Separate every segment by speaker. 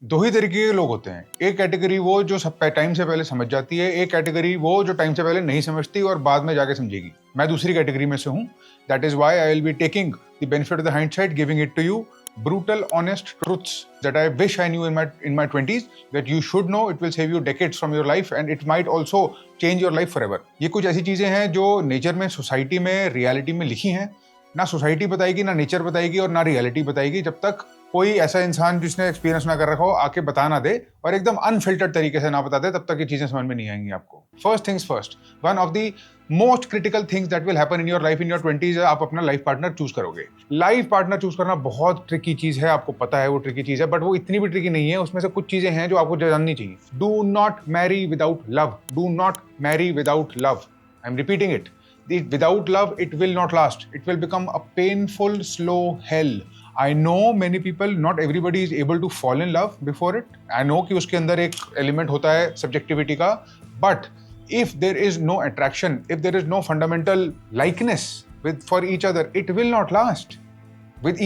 Speaker 1: दो ही तरीके के लोग होते हैं। एक कैटेगरी वो जो सब टाइम से पहले समझ जाती है, एक कैटेगरी वो जो टाइम से पहले नहीं समझती और बाद में जाके समझेगी। मैं दूसरी कैटेगरी में से हूँ। That is why I will be taking the benefit of the hindsight, giving it to you, brutal honest truths that I wish I knew in my 20s, that you should know. It will save you decades from your life and it might also change your life forever. ये कुछ ऐसी चीजें हैं जो nature में, society में, reality में लिखी हैं। ना सोसाइटी बताएगी, ना नेचर बताएगी और ना रियलिटी बताएगी, जब तक कोई ऐसा इंसान जिसने एक्सपीरियंस ना कर रखा हो आके बता ना दे और एकदम अनफिल्टर्ड तरीके से ना बता दे, तब तक ये चीजें समझ में नहीं आएंगी आपको। First things first, one of the most critical things that will happen in your life in your 20s है आप अपना लाइफ पार्टनर चूज करोगे। लाइफ पार्टनर चूज करना बहुत ट्रिकी चीज है, आपको पता है वो ट्रिकी चीज है, बट वो इतनी भी ट्रिकी नहीं है। उसमें से कुछ चीजें हैं जो आपको जाननी चाहिए। Do not Mary without love, do not Mary without love. I am repeating it, without love it will not last, it will become a painful slow hell. I know many people, not everybody is able to fall in love before it. I know कि उसके अंदर एक element होता है subjectivity का, but if there is no attraction, if there is no fundamental likeness for each other, it will not last.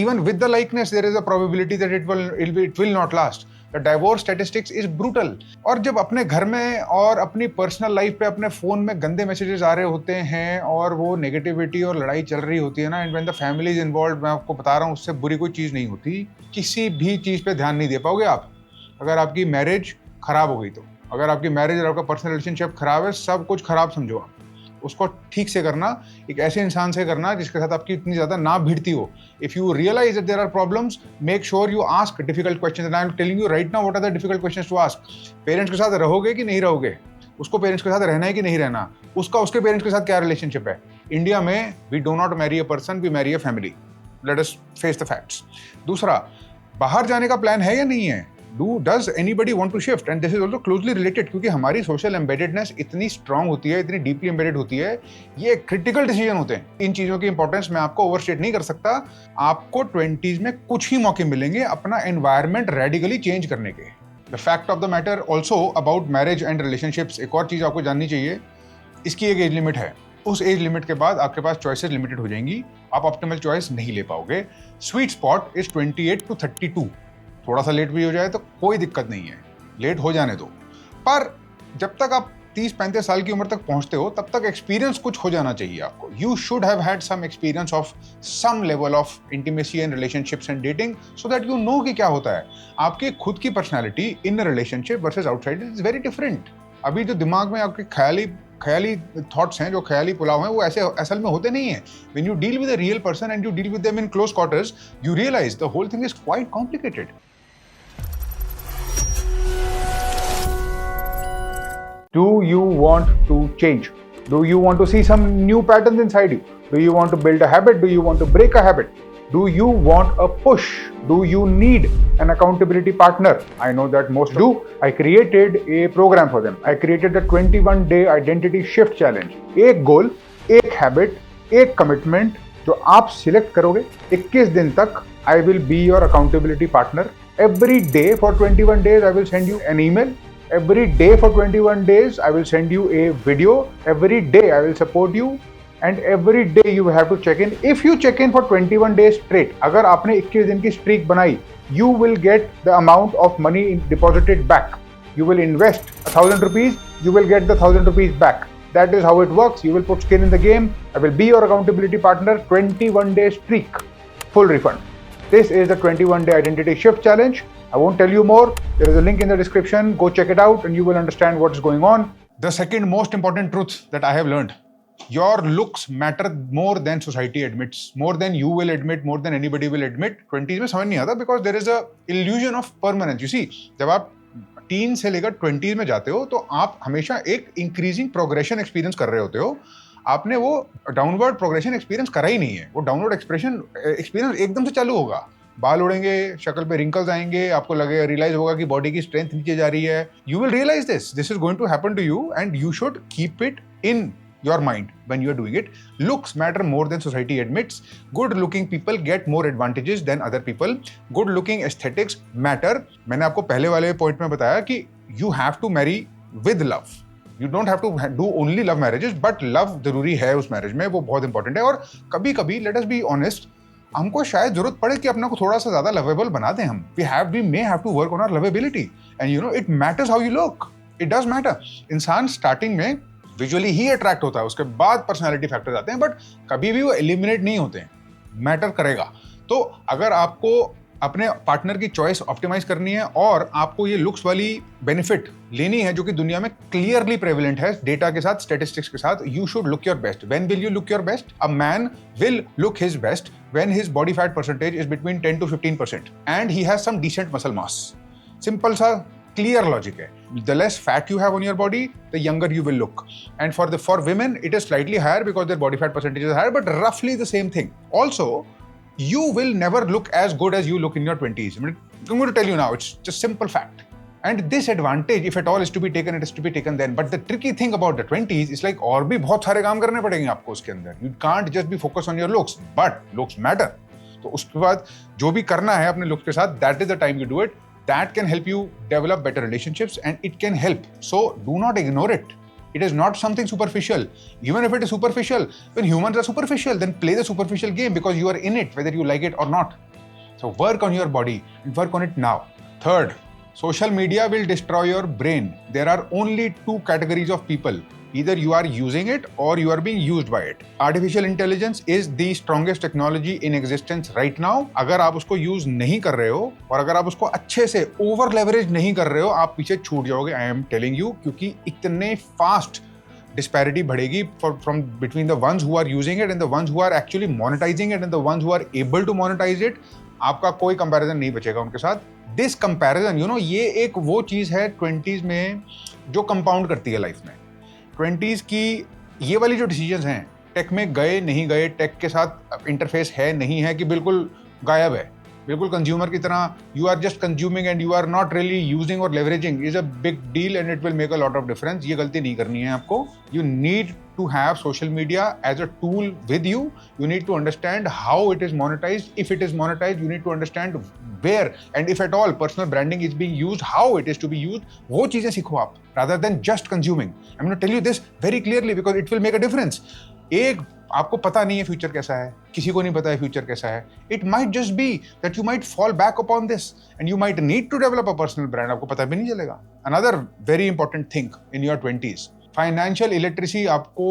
Speaker 1: Even with the likeness there is a probability that it will not last. The divorce statistics is brutal. और जब अपने घर में और अपनी personal life पे अपने phone में गंदे मैसेजेस आ रहे होते हैं और वो नेगेटिविटी और लड़ाई चल रही होती है ना, and when the family is involve, मैं आपको बता रहा हूँ उससे बुरी कोई चीज नहीं होती। किसी भी चीज पे ध्यान नहीं दे पाओगे आप अगर आपकी मैरिज खराब हो गई तो। अगर आपकी मैरिज और आपका पर्सनल रिलेशनशिप खराब है, सब कुछ खराब समझो आप। उसको ठीक से करना, एक ऐसे इंसान से करना जिसके साथ आपकी इतनी ज्यादा ना भिड़ती हो। If you realise that there are problems, make sure you ask difficult questions, and I am telling you right now what are the difficult questions to ask. Parents के साथ रहोगे कि नहीं रहोगे, उसको पेरेंट्स के साथ रहना है कि नहीं रहना, उसका उसके पेरेंट्स के साथ क्या रिलेशनशिप है। इंडिया में we do not marry a person, we marry a family. Let us face the facts. दूसरा, बाहर जाने का प्लान है या नहीं है। Does anybody want to shift? And this is also closely related, क्योंकि हमारी social embeddedness इतनी strong होती है, इतनी deeply embedded होती है, ये critical decision होते हैं। इन चीजों की इंपॉर्टेंस मैं आपको ओवरस्टेट नहीं कर सकता। आपको 20s में कुछ ही मौके मिलेंगे अपना एनवायरमेंट रेडिकली चेंज करने के। The fact of the matter also about marriage and relationships, एक और चीज आपको जाननी चाहिए, इसकी एक एज लिमिट है। उस एज लिमिट के बाद आपके पास चॉइसेस लिमिटेड हो जाएंगी, आप ऑप्टिमल चॉइस नहीं ले पाओगे। Sweet spot is 28 to 32। थोड़ा सा लेट भी हो जाए तो कोई दिक्कत नहीं है, लेट हो जाने दो। पर जब तक आप 30-35 साल की उम्र तक पहुंचते हो, तब तक एक्सपीरियंस कुछ हो जाना चाहिए आपको। You should have had some experience of some level of intimacy and relationships and dating, so that you know कि क्या होता है। आपकी खुद की personality in relationship versus outside is very different. अभी जो दिमाग में आपके ख्याली थॉट्स हैं, जो ख्याली पुलाव हैं, वो ऐसे असल में होते नहीं है। When you deal with a real person and you deal with them in close quarters, you realize the whole thing is quite complicated. Do you want to change? Do you want to see some new patterns inside you? Do you want to build a habit? Do you want to break a habit? Do you want a push? Do you need an accountability partner? I know that most do. I created a program for them. I created the 21-day identity shift challenge. एक गोल, एक habit, एक commitment जो आप select करोगे 21 दिन तक, I will be your accountability partner. Every day for 21 days I will send you an email. Every day for 21 days I will send you a video. Every day I will support you. And every day you have to check in. If you check in for 21 days straight, अगर आपने 21 दिन की streak बनाई, you will get the amount of money deposited back. You will invest 1,000 rupees, you will get the 1,000 rupees back. That is how it works. You will put skin in the game. I will be your accountability partner. 21-day streak, full refund. This is the 21-day identity shift challenge. I won't tell you more. There is a link in the description. Go check it out and you will understand what is going on. The second most important truth that I have learned, your looks matter more than society admits, more than you will admit, more than anybody will admit. 20s में समझ नहीं आता because there is a illusion of permanence. You see, जब आप tin से लेकर 20s में जाते हो तो आप हमेशा एक इंक्रीजिंग प्रोग्रेशन एक्सपीरियंस कर रहे होते हो। आपने वो डाउनवर्ड प्रोग्रेशन एक्सपीरियंस करा ही नहीं है। वो डाउनवर्ड एक्सपीरियंस एकदम से चालू होगा। बाल उड़ेंगे, शक्ल पे रिंकल्स आएंगे, आपको लगेगा, रियलाइज होगा कि बॉडी की स्ट्रेंथ नीचे जा रही है। You will realise this is going to happen to you and you should keep it in your mind when you are doing it. Looks matter more than society admits. Good looking people get more advantages than other people. Good looking aesthetics matter. मैंने आपको पहले वाले point में बताया कि you have to marry with love. You don't have to do only love marriages, but love जरूरी है उस मैरिज में, वो बहुत इंपॉर्टेंट है। और कभी कभी let us be honest, हमको शायद जरूरत पड़े कि अपने को थोड़ा सा ज्यादा लवेबल बना दें हम. We may have to work on our lovability. And you know, it matters how you look. It does matter. इंसान स्टार्टिंग में विजुअली ही अट्रैक्ट होता है, उसके बाद पर्सनैलिटी फैक्टर्स आते हैं, बट कभी भी वो एलिमिनेट नहीं होते हैं. मैटर करेगा. तो अगर आपको अपने पार्टनर की चॉइस ऑप्टिमाइज करनी है और आपको ये लुक्स वाली बेनिफिट लेनी है जो कि दुनिया में क्लियरली प्रेवलेंट है डेटा के साथ, स्टैटिस्टिक्स के साथ, you should look your best. When will you look your best? A man will look his best when his body fat percentage is between 10 to 15% and he has some decent muscle mass. Simple सा clear logic है. The less fat you have on your body, the younger you will look. And for women, it is slightly higher because their body fat percentage is higher, but roughly the same thing. Also, you will never look as good as you look in your 20s. I'm going to tell you now, it's just simple fact. And this advantage, if at all, is to be taken, it is to be taken then. But the tricky thing about the 20s is like और भी बहुत सारे काम करने पड़ेंगे आपको उसके अंदर. You can't just be focused on your looks, but looks matter. तो उसके बाद जो भी करना है अपने looks के साथ, that is the time you do it. That can help you develop better relationships and it can help. So do not ignore it. It is not something superficial. Even if it is superficial, when humans are superficial, then play the superficial game because you are in it, whether you like it or not. So work on your body and work on it now. Third, social media will destroy your brain. There are only two categories of people. Either you are using it or you are being used by it. Artificial intelligence is the strongest technology in existence right now. अगर आप उसको use नहीं कर रहे हो और अगर आप उसको अच्छे से ओवर लेवरेज नहीं कर रहे हो, आप पीछे छूट जाओगे. आई एम टेलिंग यू, क्योंकि इतने फास्ट डिस्पैरिटी बढ़ेगी from between the ones who are using it and the ones who are actually monetising it and the ones who are able to monetise it. आपका कोई कंपैरिजन नहीं बचेगा उनके साथ. This comparison, you know, ये एक वो चीज है 20s में जो कंपाउंड करती है लाइफ में. 20s की ये वाली जो डिसीजंस हैं, टेक में गए नहीं गए, टेक के साथ इंटरफेस है नहीं है, कि बिल्कुल गायब है, बिल्कुल कंज्यूमर की तरह you are just consuming and you are not really using और leveraging, is a big deal and it will make a lot of difference. ये गलती नहीं करनी है आपको. You need to have social media as a tool with you. You need to understand how it is monetized. If it is monetized, you need to understand where and if at all personal branding is being used, how it is to be used. वो चीजें सीखो आप, rather than just consuming. I'm going to tell you this very clearly because it will make a difference. एक, आपको पता नहीं है future कैसा है, किसी को नहीं पता है फ्यूचर कैसा है. It might just be that you might fall back upon this and you might need to develop a personal brand. आपको पता भी नहीं चलेगा. Another very important thing in your 20s. Financial illiteracy आपको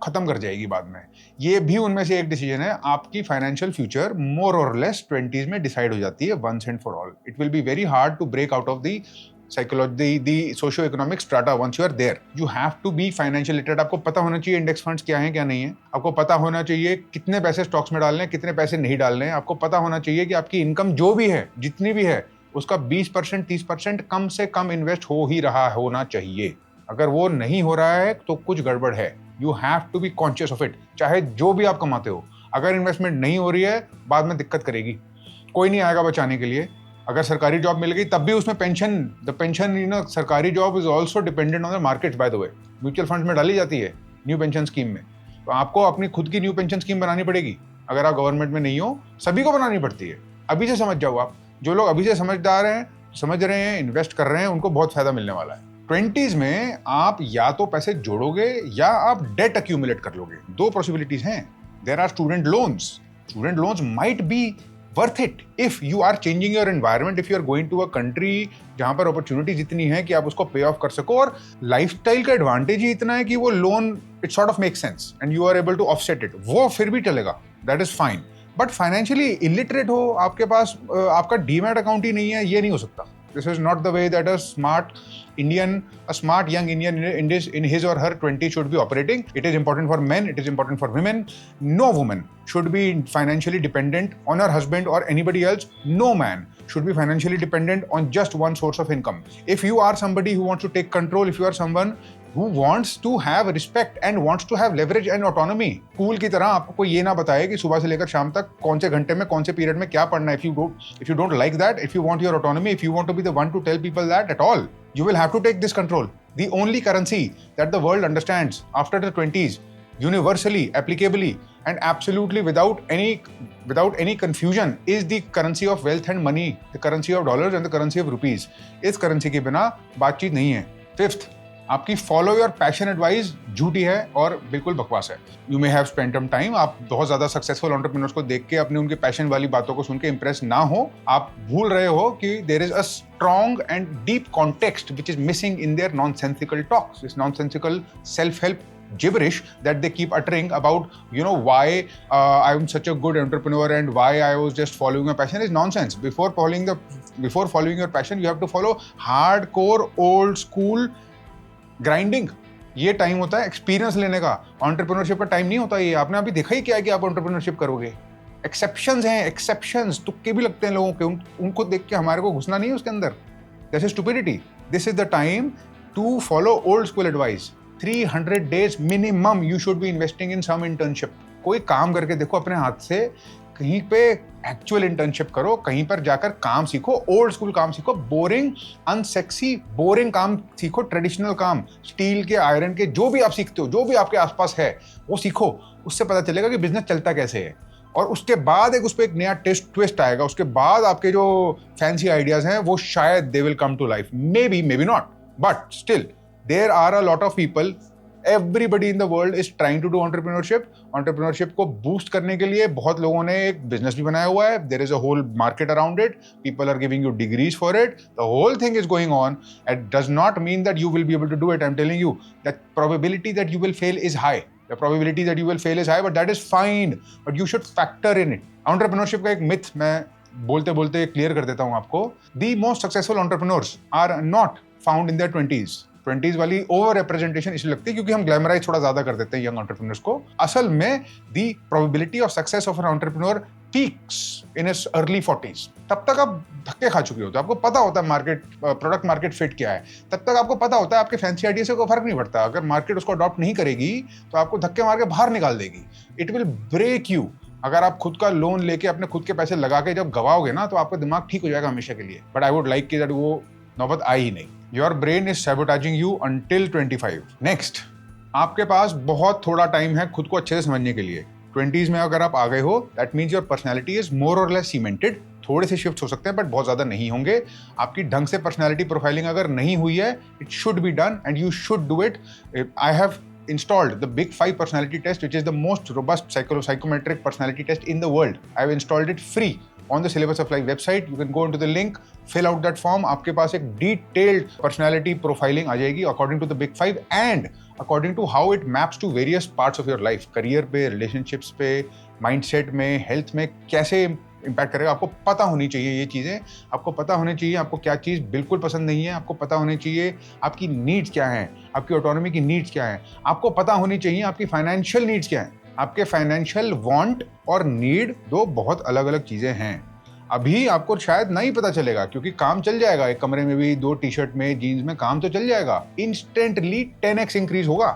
Speaker 1: खत्म कर जाएगी बाद में. ये भी उनमें से एक डिसीजन है. आपकी फाइनेंशियल फ्यूचर मोर और लेस 20s में डिसाइड हो जाती है once and for all. It will be very hard to break out of the psychology, the socio economic strata. Once you are there, you have to be financial literate. आपको पता होना चाहिए index funds क्या हैं क्या नहीं है. आपको पता होना चाहिए कितने पैसे स्टॉक्स में डालने हैं, कितने पैसे नहीं डालने हैं. आपको पता होना चाहिए कि आपकी इनकम जो भी है, जितनी भी है, उसका 20% 30% कम से कम इन्वेस्ट हो ही रहा होना चाहिए. अगर वो नहीं हो रहा है तो कुछ गड़बड़ है. You have to be conscious of it. चाहे जो भी आप कमाते हो, अगर इन्वेस्टमेंट नहीं हो रही है, बाद में दिक्कत करेगी. कोई नहीं आएगा बचाने के लिए. अगर सरकारी जॉब मिल गई तब भी उसमें पेंशन यू नो, सरकारी job is also dependent on the market. By the way, mutual fund में डाली जाती है न्यू पेंशन स्कीम में. तो आपको अपनी खुद की न्यू पेंशन स्कीम बनानी पड़ेगी. अगर आप गवर्नमेंट में नहीं हो, सभी को बनानी पड़ती है. अभी से समझ जाओ आप. जो लोग अभी से समझदार हैं, समझ रहे हैं, इन्वेस्ट कर रहे हैं, उनको बहुत फायदा मिलने वाला है. 20s में आप या तो पैसे जोड़ोगे या आप डेट अक्यूमुलेट कर लोगे. दो पॉसिबिलिटीज हैं. There are student loans. Student loans might be worth it if you are changing your environment, if you are going to a country जहां पर अपॉर्चुनिटीज इतनी है कि आप उसको पे ऑफ कर सको. और लाइफस्टाइल का एडवांटेज ही इतना है कि वो loan it sort of make sense and you are able to offset it. वो फिर भी चलेगा, that is fine. But financially illiterate हो, आपके पास आपका डीमैट अकाउंट ही नहीं है, ये नहीं हो सकता. This is not the way that a smart young Indian in his or her 20s should be operating. It is important for men, it is important for women. No woman should be financially dependent on her husband or anybody else. No man should be financially dependent on just one source of income. If you are somebody who wants to take control, if you are someone who wants to have respect and wants to have leverage and autonomy, school की तरह आपको कोई ये ना बताए कि सुबह से लेकर शाम तक कौन से घंटे में, कौन से पीरियड में क्या पढ़ना है. If you don't like that, if you want your autonomy, if you want to be the one to tell people that at all, you will have to take this control. The only currency that the world understands after the 20s, universally, applicably, and absolutely without any confusion, is the currency of wealth and money, the currency of dollars and the currency of rupees. इस currency के बिना बातचीत नहीं है. Fifth, आपकी follow your passion advice झूठी है और बिल्कुल बकवास है। You may have spent some time, आप बहुत ज्यादा सक्सेसफुल एंटरप्रेन्योर्स को देख के अपने उनके पैशन वाली बातों को सुन के इंप्रेस ना हो। आप भूल रहे हो कि there is a strong and deep context which is missing in their nonsensical talks, this nonsensical self help gibberish that they keep uttering about, why I'm such a good entrepreneur and why I was just following my passion is nonsense. Before following your passion, you have to follow hardcore old school grinding. ये time होता है experience लेने का, entrepreneurship का time नहीं होता ये। आपने अभी देखा ही क्या है कि आप एंटरप्रेन्योरशिप करोगे। एक्सेप्शंस हैं, एक्सेप्शंस तुक्के भी लगते हैं लोगों के, उनको देख के हमारे को घुसना नहीं है उसके अंदर। This is stupidity. This is the time to follow old school advice. 300 days minimum you should be investing in some internship. कोई काम करके देखो अपने हाथ से, कहीं पे एक्चुअल इंटर्नशिप करो, कहीं पर जाकर काम सीखो, ओल्ड स्कूल काम सीखो, बोरिंग अनसेक्सी बोरिंग काम सीखो, ट्रेडिशनल काम, स्टील के, आयरन के, जो भी आप सीखते हो, जो भी आपके आसपास है वो सीखो। उससे पता चलेगा कि बिजनेस चलता कैसे है, और उसके बाद एक उस पर एक नया ट्विस्ट आएगा। उसके बाद आपके जो फैंसी आइडियाज हैं वो शायद they will come to life, maybe not, but still there are a lot of people, everybody in the world is trying to do entrepreneurship को boost करने के लिए बहुत लोगों ने एक business भी बनाया हुआ है। There is a whole market around it, people are giving you degrees for it, the whole thing is going on. It does not mean that you will be able to do it. I'm telling you that probability that you will fail is high. The probability that you will fail is high, but that is fine, but you should factor in it. Entrepreneurship का एक myth मैं बोलते बोलते clear कर देता हूँ आपको। The most successful entrepreneurs are not found in their 20s वाली ओवर रिप्रेजेंटेशन इसलिए लगती है क्योंकि हम ग्लैमराइज थोड़ा ज्यादा कर देते हैं यंग एंटरप्रेन्योर्स को। असल में the probability of success of an entrepreneur peaks in its early 40s। तब तक आप धक्के खा चुके होते हैं, आपको पता होता है मार्केट, प्रोडक्ट मार्केट फिट क्या है। तब तक आपको पता होता है आपके फैंसी आइडिया से कोई फर्क नहीं पड़ता। अगर मार्केट उसको अडॉप्ट नहीं करेगी तो आपको धक्के मार के बाहर निकाल देगी। It will break you. अगर आप खुद का लोन लेके अपने खुद के पैसे लगा के जब गवाओगे ना तो आपका दिमाग ठीक हो जाएगा हमेशा के लिए। बट आई वुड लाइक कि दैट वो नौबत आई ही नहीं। Your brain is sabotaging you until 25. Next, आपके पास बहुत थोड़ा टाइम है खुद को अच्छे से समझने के लिए। 20s में अगर आप आ गए हो, that means your personality is more or less cemented. थोड़े से शिफ्ट हो सकते हैं बट बहुत ज्यादा नहीं होंगे। आपकी ढंग से पर्सनैलिटी प्रोफाइलिंग अगर नहीं हुई है, it should be done and you should do it. I have installed the Big 5 personality test, which is the most robust psychometric personality test in the world. I've installed it free on the Syllabus of Life website. You can go into the link, fill out that form. आपके पास एक detailed personality profiling आ जाएगी according to the Big 5 and according to how it maps to various parts of your life. career पे, relationships पे, mindset में, health में कैसे impact करेगा। आपको पता होनी चाहिए ये चीज़ें, आपको पता होनी चाहिए आपको क्या चीज़ बिल्कुल पसंद नहीं है, आपको पता होनी चाहिए आपकी नीड्स क्या हैं, आपकी ऑटोनॉमी की नीड्स क्या हैं, आपको पता होनी चाहिए आपकी फाइनेंशियल नीड्स क्या हैं। आपके फाइनेंशियल वांट और नीड दो बहुत अलग अलग चीजें हैं। अभी आपको शायद नहीं पता चलेगा क्योंकि काम चल जाएगा, एक कमरे में भी 2 टी-शर्ट में, जीन्स में काम तो चल जाएगा। इंस्टेंटली 10x इंक्रीज होगा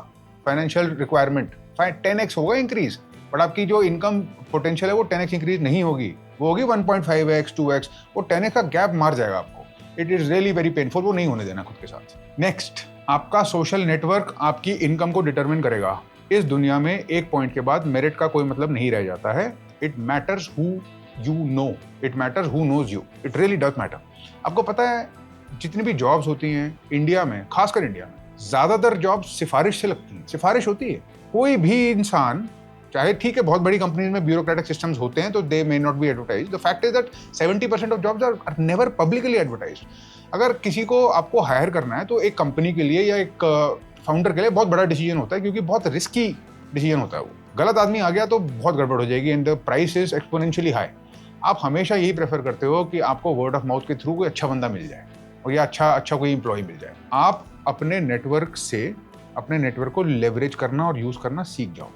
Speaker 1: फाइनेंशियल रिक्वायरमेंट, 10x होगा इंक्रीज, बट आपकी जो इनकम पोटेंशियल है वो 10x इंक्रीज नहीं होगी, वो होगी 1.5x 2x। वो 10x का गैप मार जाएगा आपको। It is really very painful, वो नहीं होने देना खुद के साथ। नेक्स्ट, आपका सोशल नेटवर्क आपकी इनकम को डिटरमिन करेगा। इस दुनिया में एक पॉइंट के बाद मेरिट का कोई मतलब नहीं रह जाता है। It matters who you know, it matters who knows you, it really does matter. आपको पता है जितनी भी जॉब्स होती हैं इंडिया में, खासकर इंडिया में, ज्यादातर जॉब सिफारिश से लगती हैं, सिफारिश होती है। कोई भी इंसान, चाहे ठीक है बहुत बड़ी कंपनीज में ब्यूरोक्रेटिक सिस्टम्स होते हैं तो they may not be advertised, the fact is that 70% of jobs are never publicly advertised. अगर किसी को आपको हायर करना है तो एक कंपनी के लिए या एक फाउंडर के लिए बहुत बड़ा डिसीजन होता है क्योंकि बहुत रिस्की डिसीजन होता है। वो गलत आदमी आ गया तो बहुत गड़बड़ हो जाएगी and the price is exponentially high. आप हमेशा यही प्रेफर करते हो कि आपको वर्ड ऑफ माउथ के थ्रू कोई अच्छा बंदा मिल जाए और या अच्छा कोई इंप्लॉय मिल जाए। आप अपने नेटवर्क से अपने नेटवर्क को लेवरेज करना और यूज करना सीख जाओ।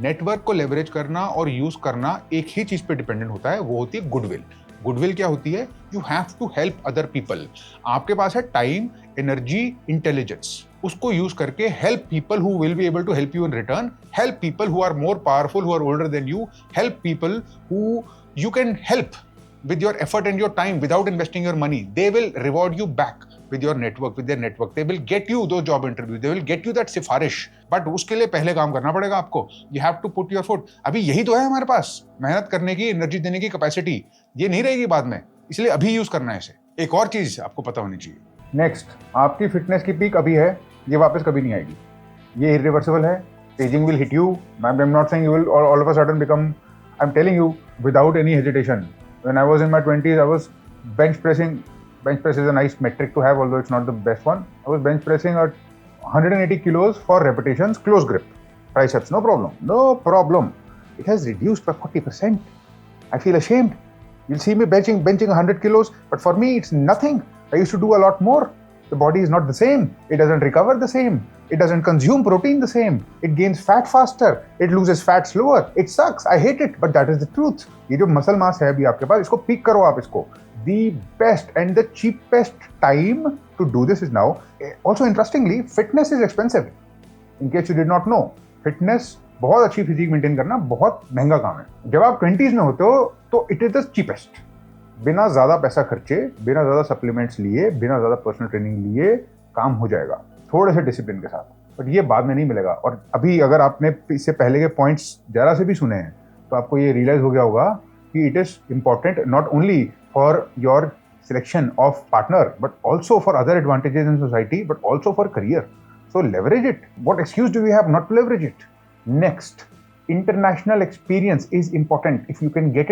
Speaker 1: नेटवर्क को लेवरेज करना और यूज करना एक ही चीज पे डिपेंडेंट होता है, वो होती है गुडविल। गुडविल क्या होती है? You have to help other people. आपके पास है टाइम, एनर्जी, इंटेलिजेंस, उसको यूज करके help people who will be able to help you in return, help people who are more powerful, who are older than you, help people who you can help with your effort and your time without investing your money. They will reward you back with your network, with their network. They will get you those job interviews. They will get you that सिफारिश। But उसके लिए पहले काम करना पड़ेगा आपको। You have to put your foot। अभी यही तो है हमारे पास, मेहनत करने की, एनर्जी देने की कैपेसिटी। ये नहीं रहेगी बाद में, इसलिए अभी यूज करना है इसे। एक और चीज आपको पता होनी चाहिए। नेक्स्ट, आपकी फिटनेस की पीक अभी है, ये वापस कभी नहीं आएगी, ये irreversible है. Aging will hit you. I'm not saying you will all of a sudden become. I'm telling you without any hesitation. When I was in my 20s, I was bench pressing. Bench press is a nice metric to have, although it's not the best one. I was bench pressing at 180 kilos for repetitions, close grip. Triceps, no problem. No problem. It has reduced by 40%. I feel ashamed. You'll see me benching 100 kilos, but for me, it's nothing. I used to do a lot more. The body is not the same. It doesn't recover the same. It doesn't consume protein the same. It gains fat faster. It loses fat slower. It sucks. I hate it, but that is the truth. ये जो muscle mass है अभी आपके पास, इसको pick करो आप इसको. The best and the cheapest time to do this is now. Also, interestingly, fitness is expensive. In case you did not know, fitness बहुत अच्छी फिजिक मेंटेन करना बहुत महंगा काम है. जब आप 20s में होते हो तो it is the cheapest. बिना ज़्यादा पैसा खर्चे, बिना ज़्यादा सप्लीमेंट्स लिए, बिना ज़्यादा पर्सनल ट्रेनिंग लिए काम हो जाएगा थोड़े से डिसिप्लिन के साथ. बट ये बाद में नहीं मिलेगा. और अभी अगर आपने इससे पहले के पॉइंट्स जरा से भी सुने हैं तो आपको ये रियलाइज हो गया होगा कि it is important not only for your selection of partner but also for other advantages in society but also for career. So leverage it. What excuse do we have not to leverage it? Next, international experience is important. If you can get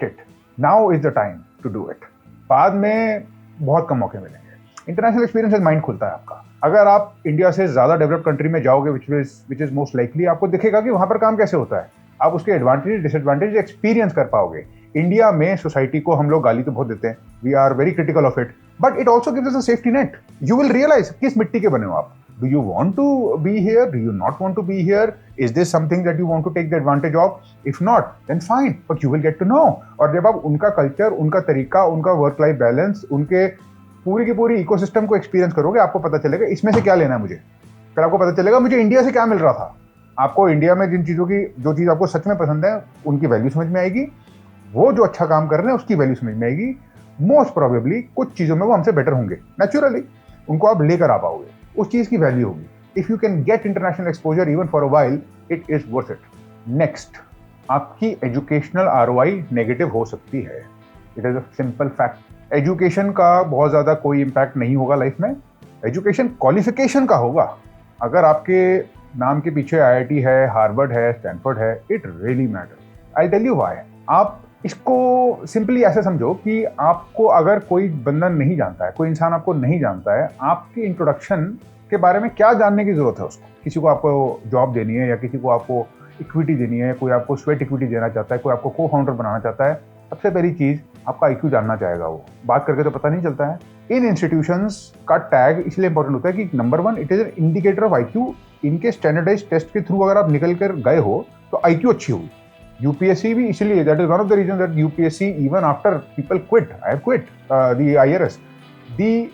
Speaker 1: it now is the time to do it. बाद में बहुत कम मौके मिलेंगे. International experience से mind खुलता है आपका. अगर आप इंडिया से ज़्यादा डेवलप्ड कंट्री में जाओगे विच इज़ मोस्ट लाइकली, आपको दिखेगा कि वहाँ पर काम कैसे होता है. आप उसके एडवांटेज डिसएडवांटेज एक्सपीरियंस कर पाओगे. इंडिया में सोसाइटी को हम लोग गाली तो बहुत देते हैं. We are very critical of it, but it also gives us a safety net. You will realise किस मिट्टी के बने हो आप. Do you want to be here? Do you not want to be here? Is this something that you want to take the advantage of? If not, then fine, but you will get to know. और जब आप उनका culture, उनका तरीका, उनका work life balance, उनके पूरी की पूरी इकोसिस्टम को एक्सपीरियंस करोगे, आपको पता चलेगा इसमें से क्या लेना है मुझे. फिर आपको पता चलेगा मुझे इंडिया से क्या मिल रहा था. आपको इंडिया में जिन चीज़ों की जो चीज़ आपको सच में पसंद है उनकी वैल्यू समझ में आएगी. वो जो अच्छा काम कर रहे हैं उसकी वैल्यू समझ में आएगी. मोस्ट प्रोबेबली कुछ चीज़ों में वो हमसे बेटर होंगे. नेचुरली उनको आप लेकर आ पाओगे. उस चीज़ की वैल्यू होगी. If you can gate international exposure even for a while, it is worth it. Next, आपकी एजुकेशनल ROI नेगेटिव हो सकती है. It is a simple fact. Education का बहुत ज़्यादा कोई इम्पैक्ट नहीं होगा लाइफ में. एजुकेशन क्वालिफिकेशन का होगा. अगर आपके नाम के पीछे IIT है, हार्वर्ड है, स्टैनफोर्ड है, it really matters. I tell you why. आप इसको सिंपली ऐसे समझो कि आपको अगर कोई बंदा नहीं जानता है, कोई इंसान आपको नहीं जानता है, आपकी इंट्रोडक्शन के बारे में क्या जानने की जरूरत है उसको. किसी को आपको जॉब देनी है या किसी को आपको इक्विटी देनी है, कोई आपको स्वेट इक्विटी देना चाहता है, कोई आपको को फाउंडर बनाना चाहता है. सबसे पहली चीज़ आपका IQ जानना चाहेगा. वो बात करके तो पता नहीं चलता है. इन इंस्टीट्यूशंस का टैग इसलिए इंपॉर्टेंट होता है कि number 1 it is an indicator of IQ. इनके स्टैंडर्डाइज टेस्ट के थ्रू अगर आप निकल कर गए हो तो IQ अच्छी होगी. UPSC भी इसलिए, that is one of the reasons that UPSC even after people quit, I have quit the IRS, the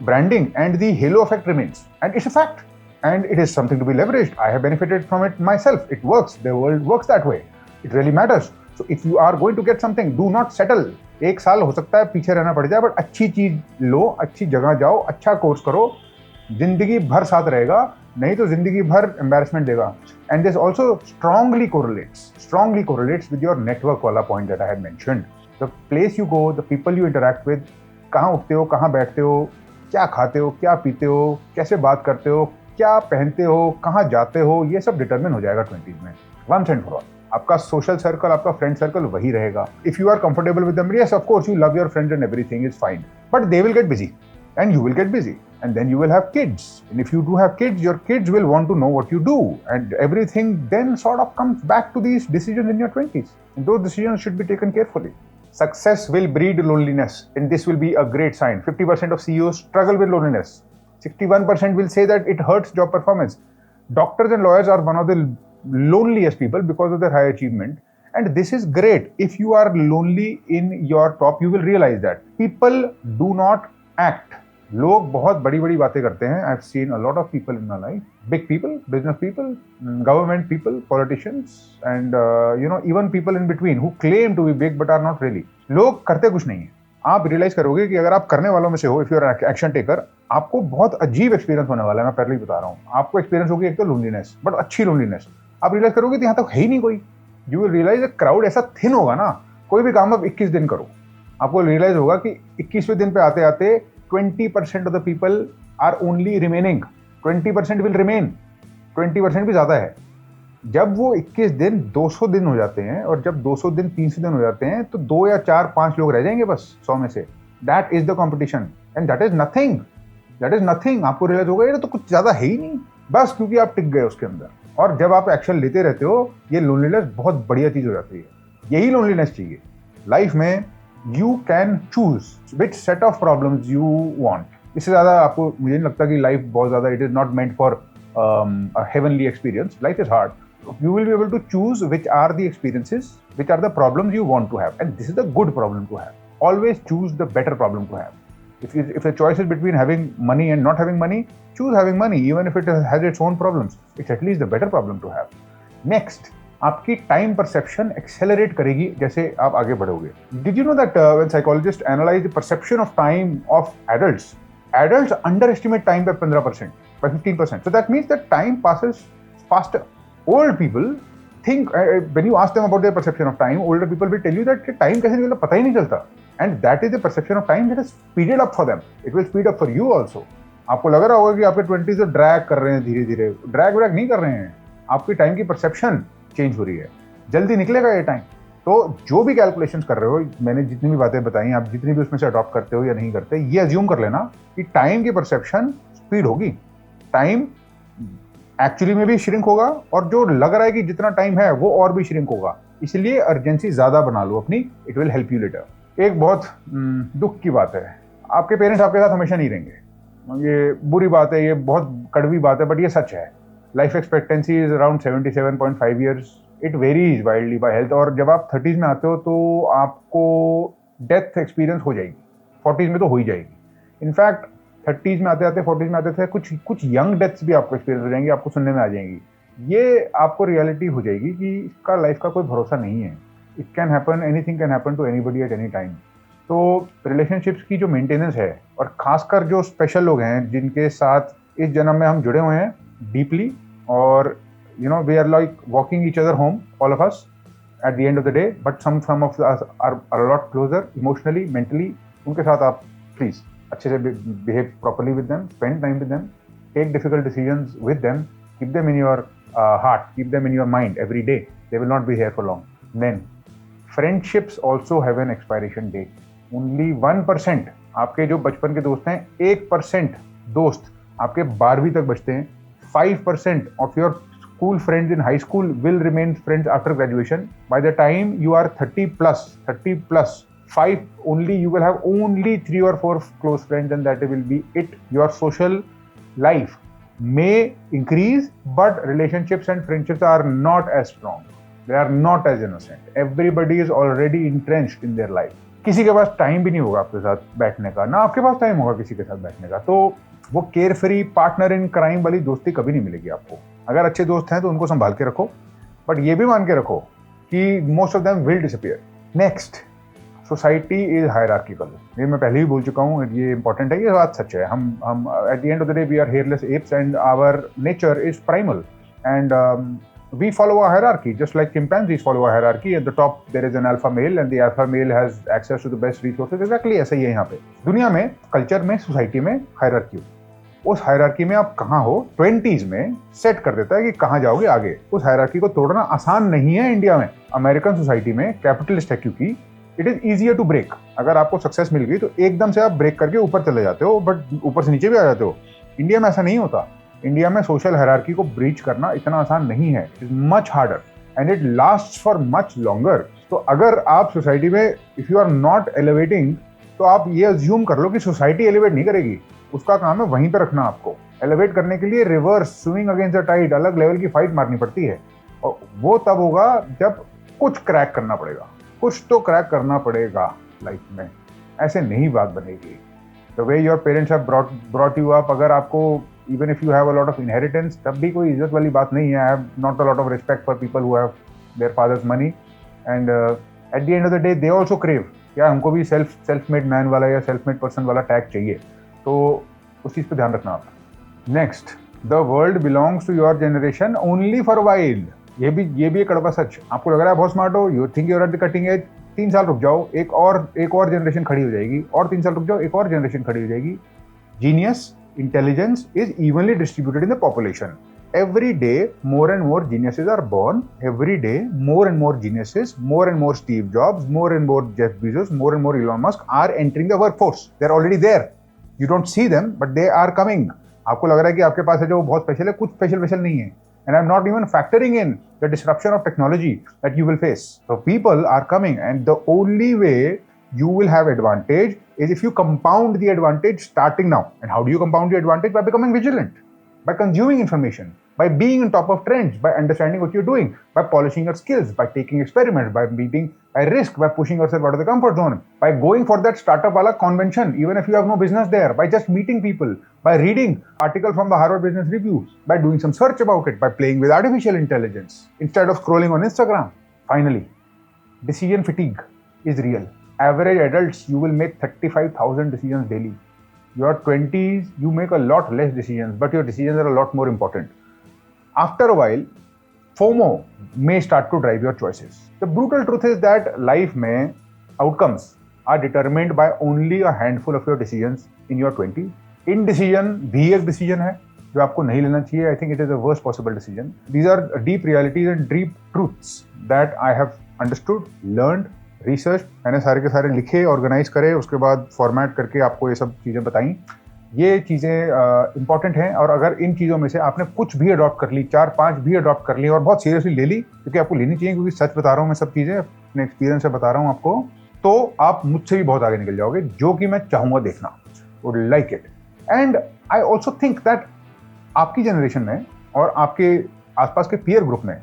Speaker 1: branding and the halo effect remains, and it's a fact, and it is something to be leveraged. I have benefited from it myself. It works. The world works that way. It really matters. So if you are going to get something, do not settle. 1 साल हो सकता है पीछे रहना पड़ जाए, but अच्छी चीज लो, अच्छी जगह जाओ, अच्छा कोर्स करो. जिंदगी भर साथ रहेगा, नहीं तो जिंदगी भर एम्बैरेसमेंट देगा. And this also strongly correlates with your network वाला point that I had mentioned. The place you go, the people you interact with, कहाँ उठते हो, कहाँ बैठते हो, क्या खाते हो, क्या पीते हो, कैसे बात करते हो, क्या पहनते हो, कहाँ जाते हो, ये सब डिटरमिन हो जाएगा 20s में. वंस एंड फॉर ऑल आपका सोशल सर्कल, आपका फ्रेंड सर्कल वही रहेगा. If you are comfortable with them, yes of course you love your friends and everything is fine, but they will get busy and you will get busy, and then you will have kids, and if you do have kids, your kids will want to know what you do, and everything then sort of comes back to these decisions in your 20s, and those decisions should be taken carefully. Success will breed loneliness, and this will be a great sign. 50% of CEOs struggle with loneliness. 61% will say that it hurts job performance. Doctors and lawyers are one of the loneliest people because of their high achievement, and this is great. If you are lonely in your top, you will realize that people do not act. लोग बहुत बड़ी बड़ी बातें करते हैं. I have seen a lot of people in my life, big people, business people, government people, politicians, and even people in between who claim to be big but are not really. लोग करते कुछ नहीं है. आप realise करोगे कि अगर आप करने वालों में से हो, if you are action taker, आपको बहुत अजीब एक्सपीरियंस होने वाला है. मैं पहले ही बता रहा हूँ, आपको एक्सपीरियंस होगी एक तो लोनलीनेस, बट अच्छी लोनलीनेस. आप रियलाइज करोगे कि यहाँ तक है ही नहीं कोई. यू विल रियलाइज क्राउड ऐसा थिन होगा ना. कोई भी काम आप 21 दिन करो, आपको रियलाइज होगा कि 21वें दिन पे आते आते 20% of the people are only remaining. 20% will remain, 20% भी ज़्यादा है। जब वो 21 दिन 200 दिन हो जाते हैं और जब 200 दिन 300 दिन हो जाते हैं तो 2 या 4-5 लोग रह जाएंगे बस 100 में से। That is the competition and that is nothing, that is nothing. आपको रियलाइज होगा ये तो कुछ ज़्यादा है ही नहीं, बस क्योंकि आप टिक गए उसके अंदर। और जब आप एक्शन लेते रहते हो, ये लोनलीनेस बहुत बढ़िया चीज़ हो जाती है। यही लोनलीनेस चाहिए लाइफ में। You can choose which set of problems you want. इससे ज़्यादा आपको मुझे नहीं लगता कि लाइफ बहुत ज़्यादा, it is not meant for a heavenly experience. Life is hard. You will be able to choose which are the experiences, which are the problems you want to have, and this is a good problem to have. Always choose the better problem to have. If the choice is between having money and not having money, choose having money, even if it has its own problems. It's at least the better problem to have. Next, आपकी time perception accelerate करेगी जैसे आप आगे बढ़ोगे। Did you know that when psychologists analyze the perception of time of adults underestimate time by 15%, by 15%. So that means that time passes faster. Old people think, when you ask them about their perception of time, older people will tell you that time कैसे निकलता पता ही नहीं चलता. And that is the perception of time that has speeded up for them. It will speed up for you also. आपको लग रहा होगा कि आपके 20s जो ड्रैग कर रहे हैं धीरे धीरे, ड्रैग व्रैग नहीं कर रहे हैं। आपकी टाइम की परसेप्शन चेंज हो रही है, जल्दी निकलेगा ये टाइम। तो जो भी कैलकुलेशंस कर रहे हो, मैंने जितनी भी बातें बताई, आप जितनी भी उसमें से अडॉप्ट करते हो या नहीं करते, ये अज्यूम कर लेना कि टाइम की परसेप्शन स्पीड होगी। टाइम एक्चुअली में भी श्रिंक होगा और जो लग रहा है कि जितना टाइम है वो और भी श्रिंक होगा। इसलिए अर्जेंसी ज़्यादा बना लो अपनी, it will help you later. एक बहुत दुख की बात है, आपके पेरेंट्स आपके साथ हमेशा नहीं रहेंगे। ये बुरी बात है, ये बहुत कड़वी बात है, बट ये सच है। Life expectancy is around 77.5 years. It varies wildly by health. और जब आप 30s में आते हो तो आपको डेथ एक्सपीरियंस हो जाएगी, 40s में तो हो ही जाएगी। इनफैक्ट 30s में आते आते 40s में आते थे कुछ यंग डेथ्स भी आपको एक्सपीरियंस हो जाएंगी, आपको सुनने में आ जाएंगी। ये आपको रियलिटी हो जाएगी कि इसका लाइफ का कोई भरोसा नहीं है। It can happen, anything can happen to anybody at any time. तो रिलेशनशिप्स की जो मेंटेनेंस है, और खासकर जो स्पेशल लोग हैं जिनके साथ इस जन्म में हम जुड़े हुए हैं डीपली, और we are like walking each other home, all of us, at the end of the day, but some of us are a lot closer emotionally, mentally. उनके साथ आप प्लीज अच्छे से behave properly with them, spend time with them, take difficult decisions with them, keep them in your heart, keep them in your mind every day. They will not be here for long. Then friendships also have an expiration date. Only 1% आपके जो बचपन के दोस्त हैं, 1% दोस्त आपके 12वीं तक बचते हैं। 5% of your school friends in high school will remain friends after graduation. By the time you are 30 plus, 5 only, you will have only 3 or 4 close friends, and that will be it. Your social life may increase, but relationships and friendships are not as strong. They are not as innocent. Everybody is already entrenched in their life. किसी के पास time भी नहीं होगा आपके साथ बैठने का, ना आपके पास टाइम होगा किसी के साथ बैठने का। तो वो care free partner in crime वाली दोस्ती कभी नहीं मिलेगी आपको। अगर अच्छे दोस्त हैं तो उनको संभाल के रखो, बट ये भी मान के रखो कि most of them will disappear. Next, society is hierarchical. ये मैं पहले ही बोल चुका हूँ, ये इंपॉर्टेंट है, ये बात सच है। हम at the end of the day we are hairless apes and our nature is primal, and we follow a hierarchy, just like chimpanzees follow a hierarchy. At the top there is an alpha male, and the alpha male has access to the best resources. Exactly ऐसा ही है यहाँ पे दुनिया में, culture में, society में hierarchy. उस hierarchy में आप कहाँ हो 20s में सेट कर देता है कि कहाँ जाओगे आगे। उस हायरार्की को तोड़ना आसान नहीं है इंडिया में। अमेरिकन सोसाइटी में कैपिटलिस्ट है क्योंकि it is easier to break. अगर आपको सक्सेस मिल गई तो एकदम से आप ब्रेक करके ऊपर चले जाते हो, बट ऊपर से नीचे भी आ जाते हो। इंडिया में ऐसा नहीं होता। इंडिया में सोशल हायरार्की को ब्रीच करना इतना आसान नहीं है। It is much harder and it lasts for much longer. तो अगर आप सोसाइटी में if you are not elevating, तो आप ये अज्यूम कर लो कि सोसाइटी एलिवेट नहीं करेगी। उसका काम है वहीं पे रखना आपको। एलिवेट करने के लिए reverse swing against the tide, अलग लेवल की फाइट मारनी पड़ती है, और वो तब होगा जब कुछ क्रैक करना पड़ेगा। कुछ तो क्रैक करना पड़ेगा लाइफ में, ऐसे नहीं बात बनेगी। The way your parents have brought you up, अगर आपको even if you have a lot of inheritance, तब भी कोई इज्जत वाली बात नहीं है। I have not a lot of respect for people who have their father's money, and at the end of the day they also crave, क्या हमको भी self-made man वाला या self-made person वाला टैग चाहिए। तो उस चीज़ पे ध्यान रखना आप। Next, the world belongs to your generation only for a while। ये भी कड़वा सच। आपको लग रहा है बहुत स्मार्ट हो, you think you're at the cutting edge, 3 साल रुक जाओ, एक और जनरेशन खड़ी हो जाएगी, और 3 साल रुक जाओ, एक और जनरेशन खड़ी हो जाएगी। Genius intelligence is evenly distributed in the population. Every day, more and more geniuses are born. Every day, more and more geniuses, more and more Steve Jobs, more and more Jeff Bezos, more and more Elon Musk are entering the workforce. They're already there. You don't see them, but they are coming. आपको लग रहा है कि आपके पास है जो बहुत स्पेशल है, कुछ स्पेशल नहीं है. And I'm not even factoring in the disruption of technology that you will face. So people are coming, and the only way you will have advantage is if you compound the advantage starting now. And how do you compound the advantage? By becoming vigilant, by consuming information, by being on top of trends, by understanding what you're doing, by polishing your skills, by taking experiments, by meeting a risk, by pushing yourself out of the comfort zone, by going for that startup wala convention, even if you have no business there, by just meeting people, by reading article from the Harvard Business Review, by doing some search about it, by playing with artificial intelligence instead of scrolling on Instagram. Finally, decision fatigue is real. Average adults, you will make 35,000 decisions daily. Your 20s, you make a lot less decisions, but your decisions are a lot more important. After a while, FOMO may start to drive your choices. The brutal truth is that life में outcomes are determined by only a handful of your decisions in your 20s. Indecision भी एक decision है जो आपको नहीं लेना चाहिए. I think it is the worst possible decision. These are deep realities and deep truths that I have understood, learned, research. मैंने सारे के सारे लिखे, ऑर्गेनाइज करे, उसके बाद फॉर्मेट करके आपको ये सब चीज़ें बताई. ये चीज़ें इंपॉर्टेंट हैं, और अगर इन चीज़ों में से आपने कुछ भी अडॉप्ट कर ली, 4-5 भी अडॉप्ट कर ली और बहुत सीरियसली ले ली, क्योंकि आपको लेनी चाहिए, क्योंकि सच बता रहा हूँ मैं, सब चीज़ें अपने एक्सपीरियंस से बता रहा हूँ आपको, तो आप मुझसे भी बहुत आगे निकल जाओगे, जो कि मैं चाहूँगा देखना. Would like it. And I also think that आपकी जनरेशन में और आपके आसपास के पीयर ग्रुप में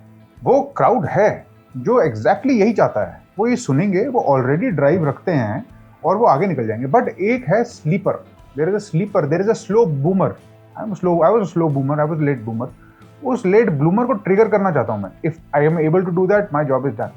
Speaker 1: वो क्राउड है जो एग्जैक्टली यही चाहता है. वो ये सुनेंगे, वो ऑलरेडी ड्राइव रखते हैं और वो आगे निकल जाएंगे. बट एक है sleeper. There is a sleeper, there is a slow boomer. I was a slow boomer, I was late boomer. उस लेट ब्लूमर को ट्रिगर करना चाहता हूं मैं. If I am able to do that, my job is done.